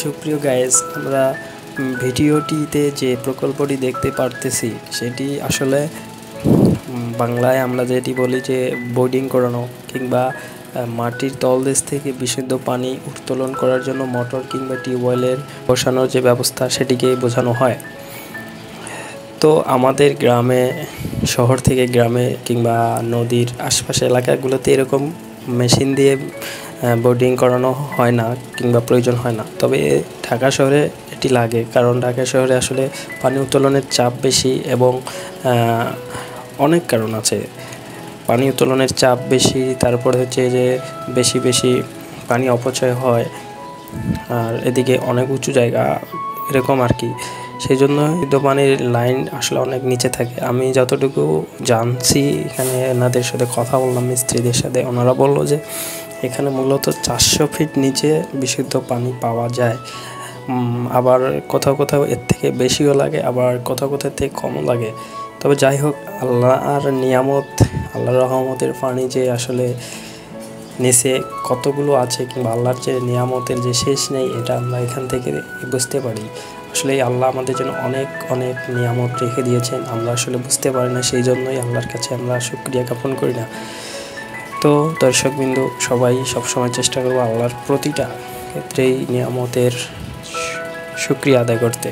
সুপ্রিয় গাইস, আমরা ভিডিওটিতে যে প্রকল্পটি দেখতে পারতেছি সেটি আসলে বাংলায় আমরা যেটি বলি যে বোর্ডিং করানো কিংবা মাটির তলদেশ থেকে বিশুদ্ধ পানি উত্তোলন করার জন্য মোটর কিংবা টিউবওয়েলের বসানোর যে ব্যবস্থা সেটিকে বোঝানো হয়। তো আমাদের গ্রামে, শহর থেকে গ্রামে কিংবা নদীর আশপাশের এলাকাগুলোতে এরকম মেশিন দিয়ে বোর্ডিং করানো হয় না কিংবা প্রয়োজন হয় না। তবে ঢাকা শহরে এটি লাগে, কারণ ঢাকা শহরে আসলে পানি উত্তোলনের চাপ বেশি এবং অনেক কারণ আছে। পানি উত্তোলনের চাপ বেশি, তারপরে হচ্ছে যে বেশি পানি অপচয় হয়, আর এদিকে অনেক উঁচু জায়গা এরকম আর কি। সেই জন্য কিন্তু পানির লাইন আসলে অনেক নিচে থাকে। আমি যতটুকু জানছি, এখানে এনাদের সাথে কথা বললাম, মিস্ত্রিদের সাথে, ওনারা বললো যে এখানে মূলত 400 ফিট নিচে বিশুদ্ধ পানি পাওয়া যায়। আবার কোথাও এর থেকে বেশিও লাগে, আবার কোথাও থেকে কমও লাগে। তবে যাই হোক, আল্লাহর নিয়ামত, আল্লাহর রহমতের পানি যে আসলে নিচে কতগুলো আছে কিংবা আল্লাহর যে নিয়ামতের যে শেষ নেই, এটা আমরা এখান থেকে বুঝতে পারি। আসলে আল্লাহ আমাদের জন্য অনেক নিয়ামত রেখে দিয়েছেন, আমরা আসলে বুঝতে পারি না। সেই জন্যই আল্লাহর কাছে আমরা শুকরিয়া জ্ঞাপন করি না। তো দর্শকবৃন্দু, সবাই সবসময় চেষ্টা করবো আল্লাহর প্রতিটা ক্ষেত্রেই নিয়ামতের শুকরিয়া আদায় করতে।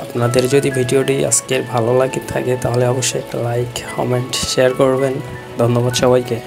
আপনাদের যদি ভিডিওটি আজকের ভালো লাগে থাকে তাহলে অবশ্যই একটা লাইক, কমেন্ট, শেয়ার করবেন। ধন্যবাদ সবাইকে।